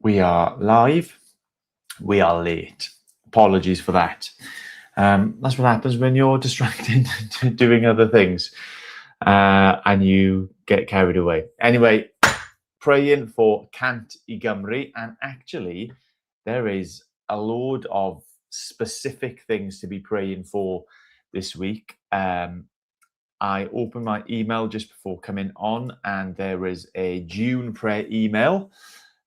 We are live. We are late. Apologies for that. That's what happens when you're distracted doing other things and you get carried away. Anyway, praying for Cant I Gymru, and actually there is a load of specific things to be praying for this week. I opened my email just before coming on, and there is a June prayer email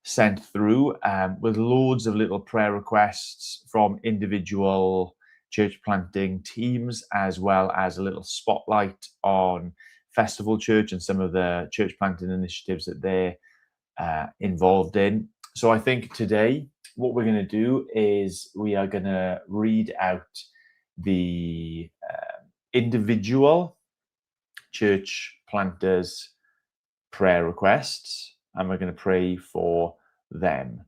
sent through with loads of little prayer requests from individual church planting teams, as well as a little spotlight on Festival Church and some of the church planting initiatives that they're involved in. So I think today what we're going to do is we are going to read out the individual church planters' prayer requests, and we're going to pray for them.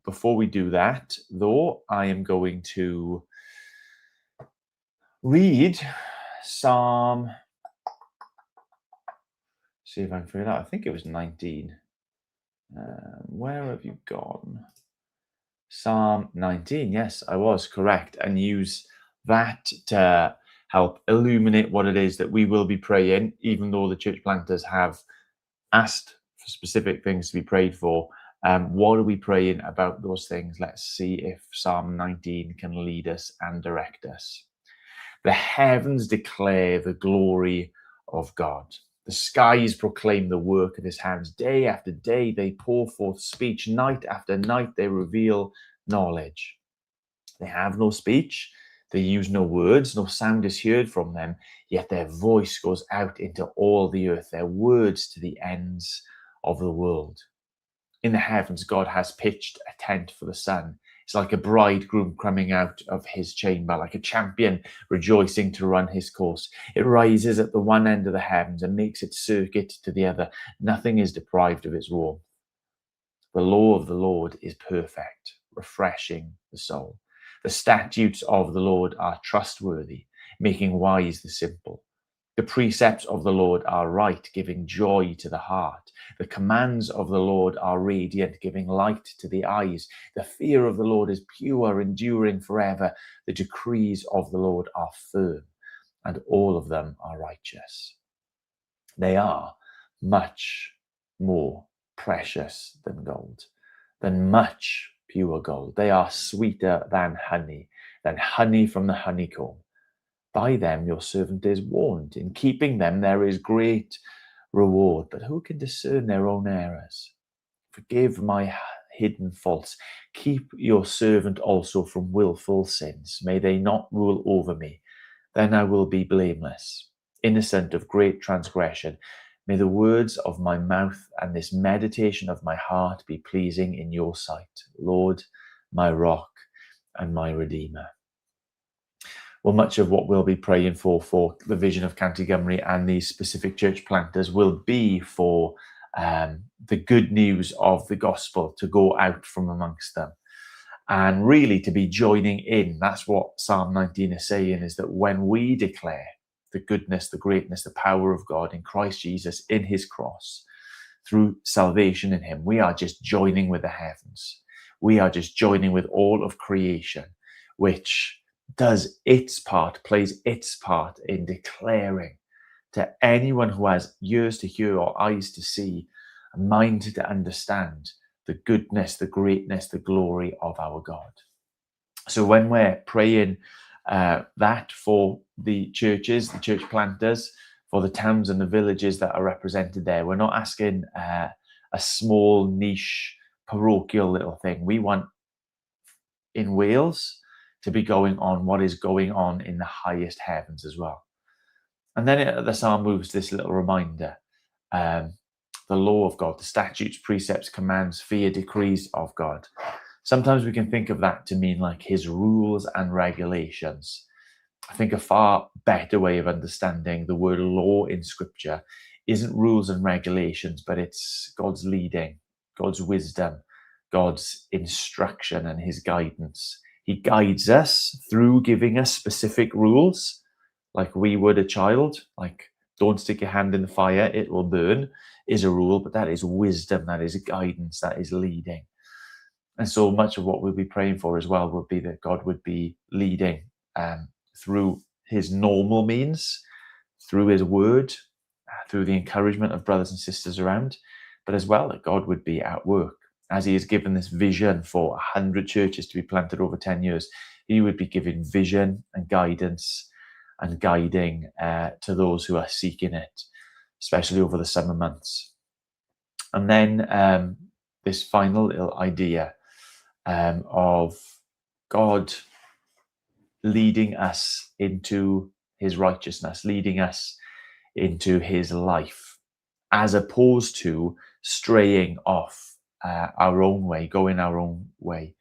Before we do that, though, I am going to read Psalm, see if I can figure it out. I think it was 19. Where have you gone? Psalm 19. Yes, I was correct, and use that to help illuminate what it is that we will be praying, even though the church planters have asked for specific things to be prayed for. What are we praying about those things? Let's see if Psalm 19 can lead us and direct us. The heavens declare the glory of God. The skies proclaim the work of his hands. Day after day they pour forth speech. Night after night they reveal knowledge. They have no speech. They use no words. No sound is heard from them. Yet their voice goes out into all the earth. Their words to the ends of the world. In the heavens, God has pitched a tent for the sun. It's like a bridegroom coming out of his chamber, like a champion rejoicing to run his course. It rises at the one end of the heavens and makes its circuit to the other. Nothing is deprived of its warmth. The law of the Lord is perfect, refreshing the soul. The statutes of the Lord are trustworthy, making wise the simple. The precepts of the Lord are right, giving joy to the heart. The commands of the Lord are radiant, giving light to the eyes. The fear of the Lord is pure, enduring forever. The decrees of the Lord are firm, and all of them are righteous. They are much more precious than gold, than much pure gold. They are sweeter than honey from the honeycomb. By them your servant is warned. In keeping them there is great reward. But who can discern their own errors? Forgive my hidden faults. Keep your servant also from willful sins. May they not rule over me. Then I will be blameless, innocent of great transgression. May the words of my mouth and this meditation of my heart be pleasing in your sight, Lord, my rock and my redeemer. Well, much of what we'll be praying for the vision of Cant I Gymru and these specific church planters will be for the good news of the gospel to go out from amongst them. And really to be joining in. That's what Psalm 19 is saying, is that when we declare the goodness, the greatness, the power of God in Christ Jesus, in his cross, through salvation in him, we are just joining with the heavens. We are just joining with all of creation, which does its part, plays its part in declaring to anyone who has ears to hear or eyes to see, a mind to understand the goodness, the greatness, the glory of our God. So when we're praying that for the churches, the church planters, for the towns and the villages that are represented there, we're not asking a small niche parochial little thing. We want in Wales to be going on what is going on in the highest heavens as well. And then the psalm moves this little reminder, the law of God, the statutes, precepts, commands, fear, decrees of God. Sometimes we can think of that to mean like his rules and regulations. I think a far better way of understanding the word law in scripture isn't rules and regulations, but it's God's leading, God's wisdom, God's instruction and his guidance. He guides us through giving us specific rules, like we would a child, like don't stick your hand in the fire, it will burn, is a rule, but that is wisdom, that is guidance, that is leading. And so much of what we'll be praying for as well would be that God would be leading through his normal means, through his word, through the encouragement of brothers and sisters around, but as well that God would be at work. As he has given this vision for 100 churches to be planted over 10 years, he would be giving vision and guidance and guiding to those who are seeking it, especially over the summer months. And then this final little idea of God leading us into his righteousness, leading us into his life, as opposed to straying off our own way, going our own way.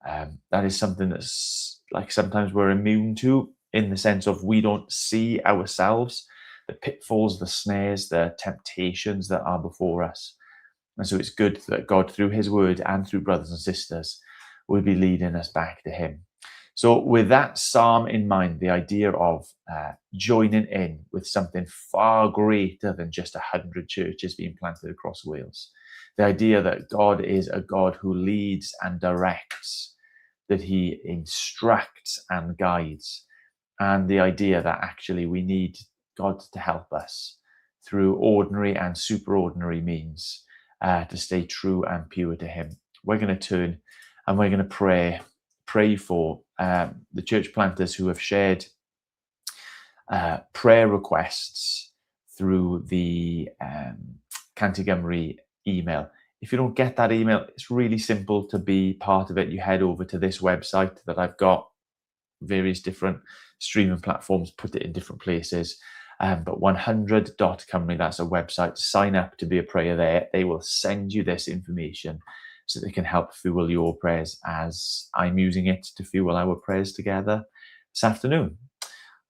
That is something that's like sometimes we're immune to, in the sense of we don't see ourselves, the pitfalls, the snares, the temptations that are before us. And so it's good that God, through his word and through brothers and sisters, will be leading us back to him. So with that psalm in mind, the idea of joining in with something far greater than just 100 churches being planted across Wales, the idea that God is a God who leads and directs, that he instructs and guides, and the idea that actually we need God to help us through ordinary and superordinary means to stay true and pure to him. We're going to turn and we're going to pray for the church planters who have shared prayer requests through the Cantigymru email. If you don't get that email, it's really simple to be part of it. You head over to this website that I've got, various different streaming platforms, put it in different places. But 100.cymru, that's a website. Sign up to be a prayer there. They will send you this information so they can help fuel your prayers as I'm using it to fuel our prayers together this afternoon.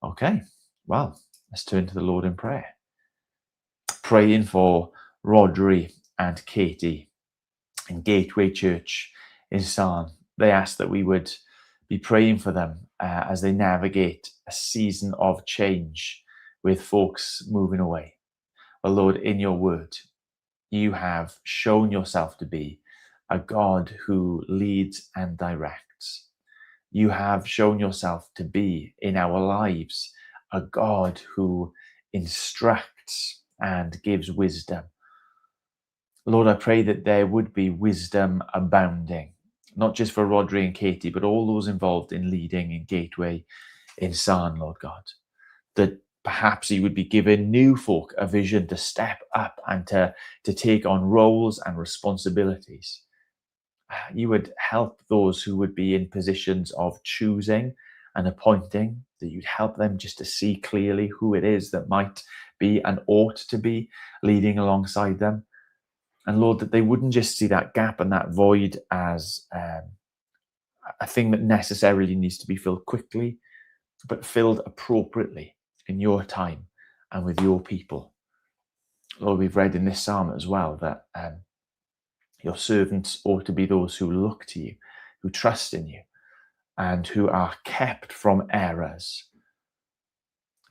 Okay, well, let's turn to the Lord in prayer. Praying for Rodri and Katie in Gateway Church in Sarn. They asked that we would be praying for them as they navigate a season of change with folks moving away. Well, Lord, in your word, you have shown yourself to be a God who leads and directs. You have shown yourself to be in our lives a God who instructs and gives wisdom. Lord, I pray that there would be wisdom abounding, not just for Rodri and Katie, but all those involved in leading in Gateway in Sarn, Lord God, that perhaps you would be giving new folk a vision to step up and to take on roles and responsibilities. You would help those who would be in positions of choosing and appointing, that you'd help them just to see clearly who it is that might be and ought to be leading alongside them. And Lord, that they wouldn't just see that gap and that void as a thing that necessarily needs to be filled quickly, but filled appropriately in your time and with your people. Lord, we've read in this psalm as well that your servants ought to be those who look to you, who trust in you, and who are kept from errors,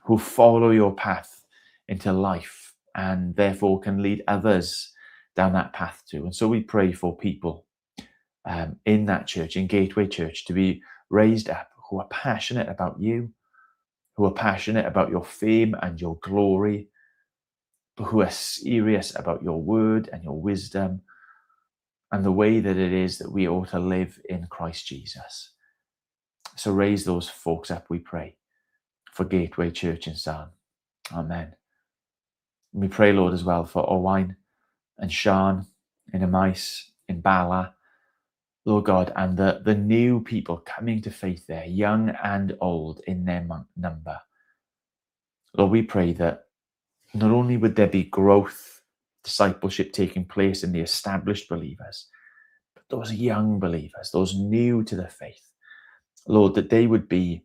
who follow your path into life and therefore can lead others down that path too. And so we pray for people in that church, in Gateway Church, to be raised up, who are passionate about you, who are passionate about your fame and your glory, but who are serious about your word and your wisdom and the way that it is that we ought to live in Christ Jesus. So raise those folks up, we pray, for Gateway Church in Sarn. Amen. And we pray, Lord, as well for Owain and Sian in Emais, in Bala, Lord God, and the new people coming to faith there, young and old in their number. Lord, we pray that not only would there be growth, discipleship taking place in the established believers, but those young believers, those new to the faith, Lord, that they would be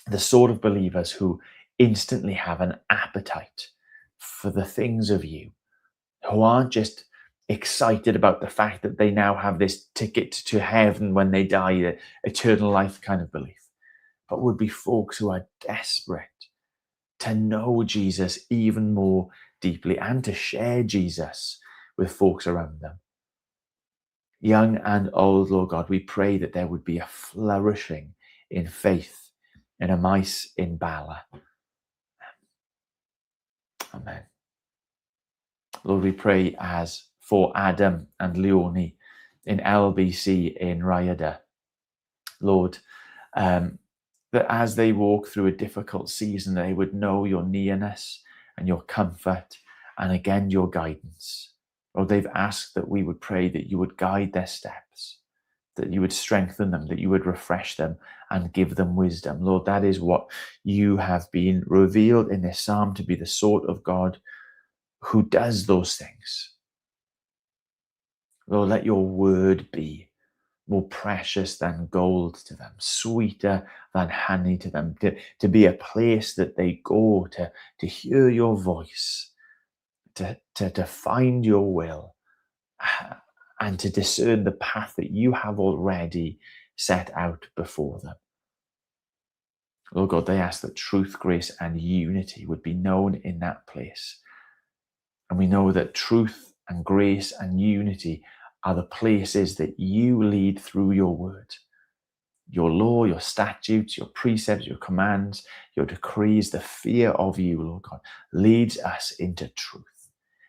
the sort of believers who instantly have an appetite for the things of you, who aren't just excited about the fact that they now have this ticket to heaven when they die, the eternal life kind of belief, but would be folks who are desperate to know Jesus even more deeply and to share Jesus with folks around them. young and old, Lord God, we pray that there would be a flourishing in faith and a mice in Bala. Amen. Lord, we pray as for Adam and Leonie in LBC in Rhyadr. Lord, that as they walk through a difficult season, they would know your nearness and your comfort and again your guidance. Lord, they've asked that we would pray that you would guide their steps, that you would strengthen them, that you would refresh them and give them wisdom. Lord, that is what you have been revealed in this psalm to be the sort of God who does those things. Lord, let your word be more precious than gold to them, sweeter than honey to them, to be a place that they go to hear your voice, to find your will, and to discern the path that you have already set out before them. Lord God, they ask that truth, grace, and unity would be known in that place. And we know that truth and grace and unity are the places that you lead through your word. Your law, your statutes, your precepts, your commands, your decrees, the fear of you, Lord God, leads us into truth.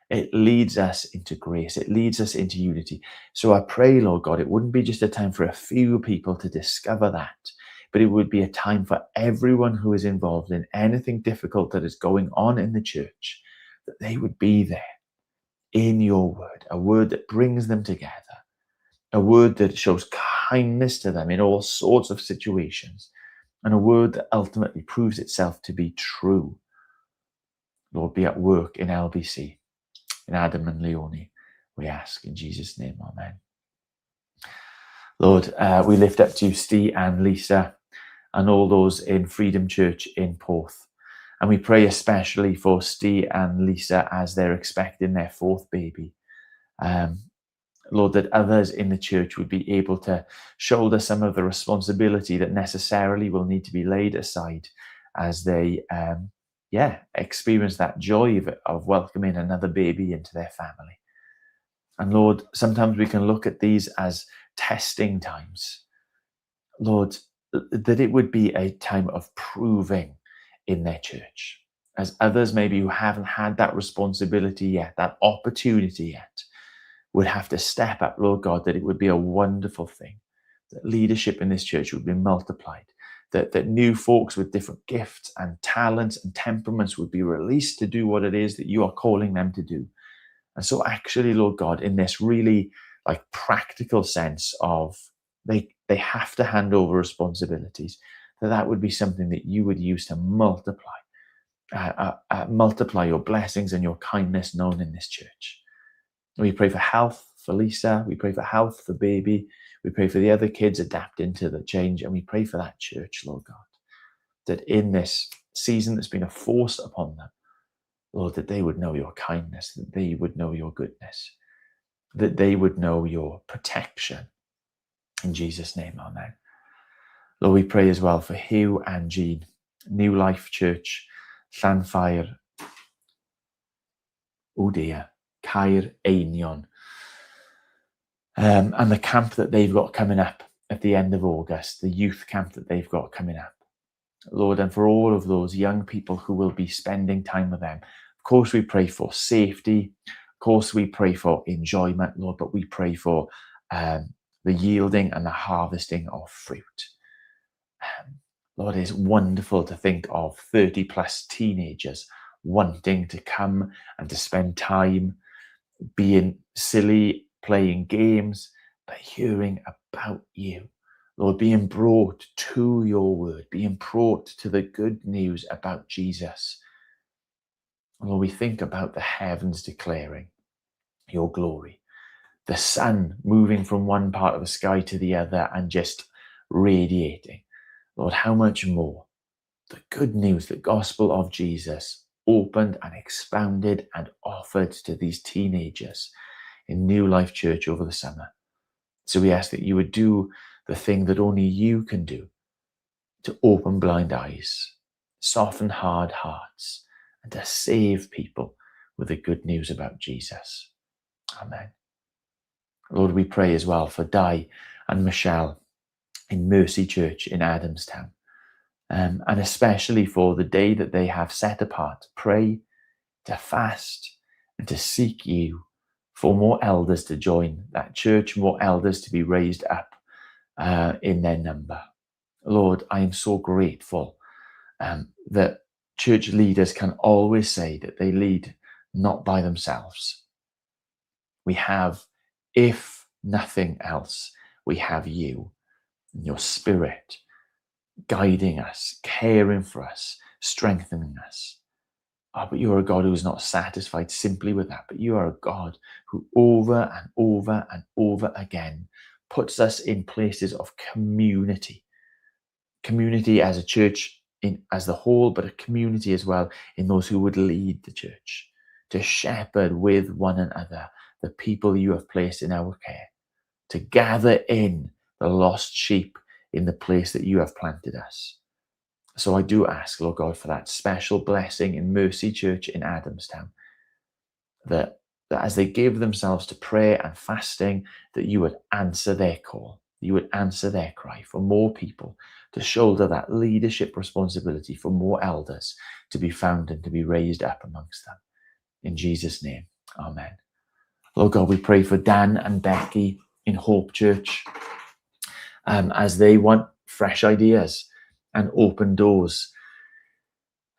It leads us into grace. It leads us into unity. So I pray, Lord God, it wouldn't be just a time for a few people to discover that, but it would be a time for everyone who is involved in anything difficult that is going on in the church, that they would be there in your word, a word that brings them together, a word that shows kindness to them in all sorts of situations, and a word that ultimately proves itself to be true. Lord, be at work in LBC, in Adam and Leonie, we ask in Jesus' name, amen. Lord, we lift up to you Steve and Lisa and all those in Freedom Church in Porth. And we pray especially for Steve and Lisa as they're expecting their fourth baby. Lord, that others in the church would be able to shoulder some of the responsibility that necessarily will need to be laid aside as they, experience that joy of welcoming another baby into their family. And Lord, sometimes we can look at these as testing times. Lord, that it would be a time of proving in their church, as others maybe who haven't had that responsibility yet, that opportunity yet, would have to step up, Lord God, that it would be a wonderful thing, that leadership in this church would be multiplied, that new folks with different gifts and talents and temperaments would be released to do what it is that you are calling them to do. And so actually, Lord God, in this really like practical sense of they have to hand over responsibilities, that would be something that you would use to multiply your blessings and your kindness known in this church. We pray for health for Lisa. We pray for health for baby. We pray for the other kids adapting to the change. And we pray for that church, Lord God, that in this season that's been forced upon them, Lord, that they would know your kindness, that they would know your goodness, that they would know your protection. In Jesus' name, amen. Lord, we pray as well for Hugh and Jean, New Life Church, Llanffair, Caer Einion, and the camp that they've got coming up at the end of August, the youth camp that they've got coming up. Lord, and for all of those young people who will be spending time with them, of course we pray for safety, of course we pray for enjoyment, Lord, but we pray for the yielding and the harvesting of fruit. Lord, it's wonderful to think of 30 plus teenagers wanting to come and to spend time being silly, playing games, but hearing about you. Lord, being brought to your word, being brought to the good news about Jesus. Lord, we think about the heavens declaring your glory, the sun moving from one part of the sky to the other and just radiating. Lord, how much more the good news, the gospel of Jesus, opened and expounded and offered to these teenagers in New Life Church over the summer. So we ask that you would do the thing that only you can do, to open blind eyes, soften hard hearts, and to save people with the good news about Jesus. Amen. Lord, we pray as well for Di and Michelle in Mercy Church in Adamstown, and especially for the day that they have set apart to pray, to fast, and to seek you, for more elders to join that church, more elders to be raised up in their number. Lord, I am so grateful that church leaders can always say that they lead not by themselves. We have, if nothing else, we have you and your Spirit guiding us, caring for us, strengthening us. Oh, but you are a God who is not satisfied simply with that, but you are a God who over and over and over again puts us in places of community. Community as a church as the whole, but a community as well in those who would lead the church, to shepherd with one another the people you have placed in our care, to gather in the lost sheep in the place that you have planted us. So I do ask, Lord God, for that special blessing in Mercy Church in Adamstown, that as they give themselves to prayer and fasting, that you would answer their call, you would answer their cry for more people to shoulder that leadership responsibility, for more elders to be found and to be raised up amongst them. In Jesus' name, amen. Lord God, we pray for Dan and Becky in Hope Church as they want fresh ideas and open doors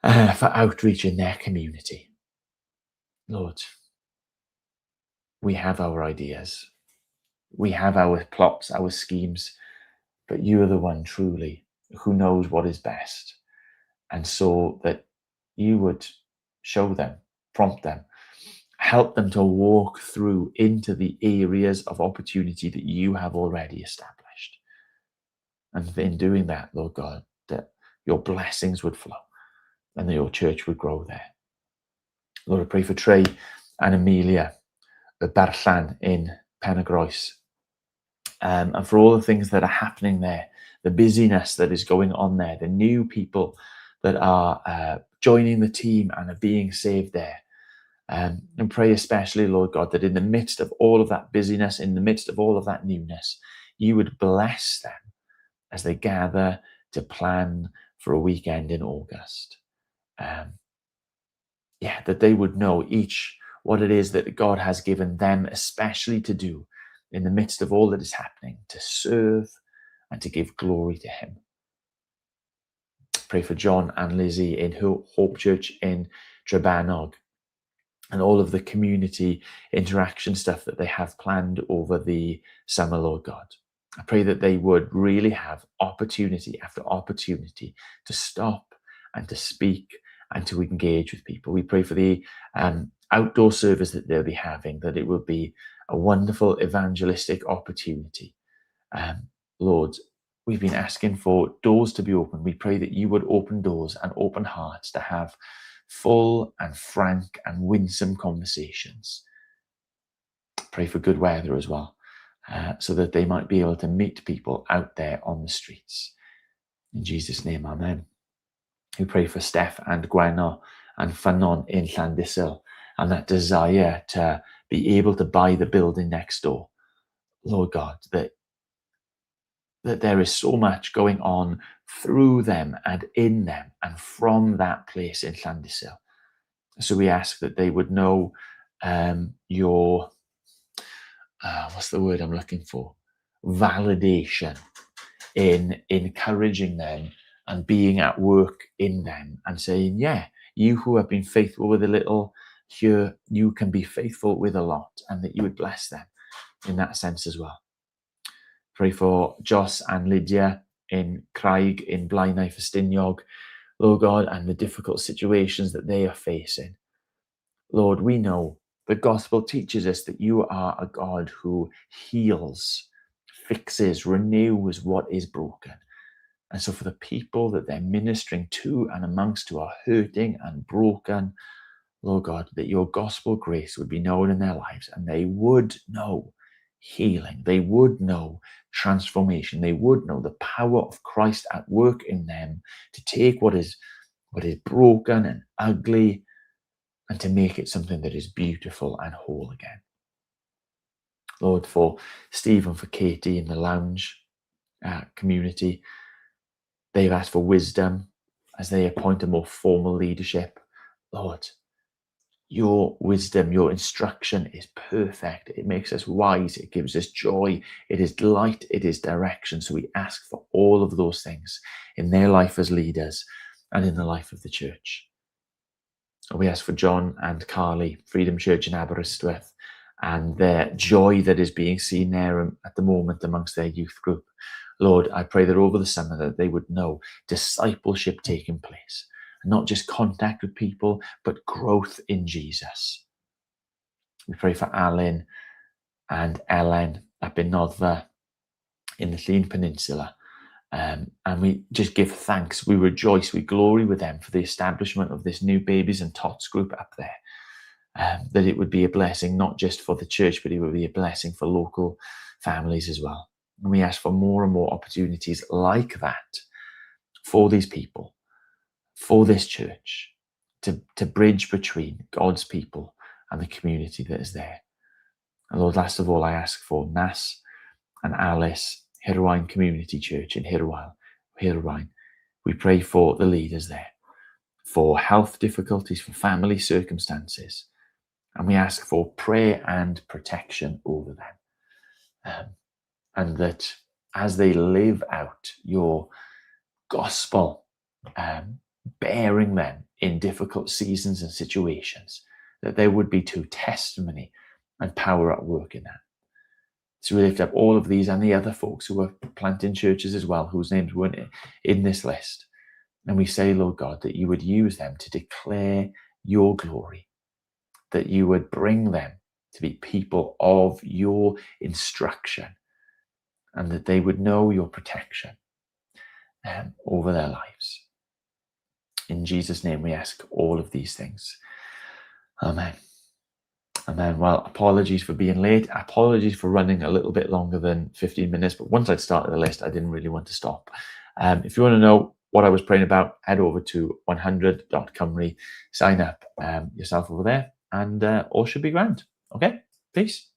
for outreach in their community. Lord, we have our ideas, we have our plots, our schemes, but you are the one truly who knows what is best. And so that you would show them, prompt them, help them to walk through into the areas of opportunity that you have already established. And in doing that, Lord God, that your blessings would flow and that your church would grow there. Lord, I pray for Trey and Amelia at Barllan in Penygroes, and for all the things that are happening there, the busyness that is going on there, the new people that are joining the team and are being saved there. And pray especially, Lord God, that in the midst of all of that busyness, in the midst of all of that newness, you would bless them as they gather to plan for a weekend in August. That they would know each what it is that God has given them, especially to do in the midst of all that is happening, to serve and to give glory to him. Pray for John and Lizzie in Hope Church in Trebanog and all of the community interaction stuff that they have planned over the summer, Lord God. I pray that they would really have opportunity after opportunity to stop and to speak and to engage with people. We pray for the outdoor service that they'll be having, that it will be a wonderful evangelistic opportunity. Lord, we've been asking for doors to be opened. We pray that you would open doors and open hearts to have full and frank and winsome conversations. Pray for good weather as well, so that they might be able to meet people out there on the streets. In Jesus' name, amen. We pray for Steph and Gwenno and Fanon in Llandysul and that desire to be able to buy the building next door. Lord God, that there is so much going on through them and in them and from that place in Llandysul. So we ask that they would know your, what's the word I'm looking for? Validation in encouraging them and being at work in them and saying, yeah, you who have been faithful with a little here, you can be faithful with a lot, and that you would bless them in that sense as well. Pray for Joss and Lydia in Craig in Blaenau Ffestiniog, Lord God, and the difficult situations that they are facing. Lord, we know the gospel teaches us that you are a God who heals, fixes, renews what is broken. And so for the people that they're ministering to and amongst who are hurting and broken, Lord God, that your gospel grace would be known in their lives and they would know healing. They would know transformation. They would know the power of Christ at work in them to take what is broken and ugly and to make it something that is beautiful and whole again. Lord, for Steve and for Katie in the lounge community. They've asked for wisdom as they appoint a more formal leadership. Lord, your wisdom, your instruction is perfect. It makes us wise. It gives us joy. It is light. It is direction. So we ask for all of those things in their life as leaders and in the life of the church. We ask for John and Carly, Freedom Church in Aberystwyth, and their joy that is being seen there at the moment amongst their youth group. Lord, I pray that over the summer that they would know discipleship taking place, not just contact with people, but growth in Jesus. We pray for Alan and Ellen up in Noddfa in the Llŷn Peninsula. And we just give thanks. We rejoice. We glory with them for the establishment of this new babies and tots group up there. That it would be a blessing, not just for the church, but it would be a blessing for local families as well. And we ask for more and more opportunities like that for these people, for this church, to bridge between God's people and the community that is there. And Lord, last of all, I ask for Nas and Alice, Hirwaun Community Church in Hirwaun. We pray for the leaders there, for health difficulties, for family circumstances. And we ask for prayer and protection over them. And that as they live out your gospel, bearing them in difficult seasons and situations, that there would be to testimony and power at work in that. So we lift up all of these and the other folks who are planting churches as well, whose names weren't in this list. And we say, Lord God, that you would use them to declare your glory, that you would bring them to be people of your instruction, and that they would know your protection over their lives. In Jesus' name, we ask all of these things. Amen. Amen. Well, apologies for being late. Apologies for running a little bit longer than 15 minutes. But once I'd started the list, I didn't really want to stop. If you want to know what I was praying about, head over to 100.cymru, sign up yourself over there, and all should be grand. Okay? Peace.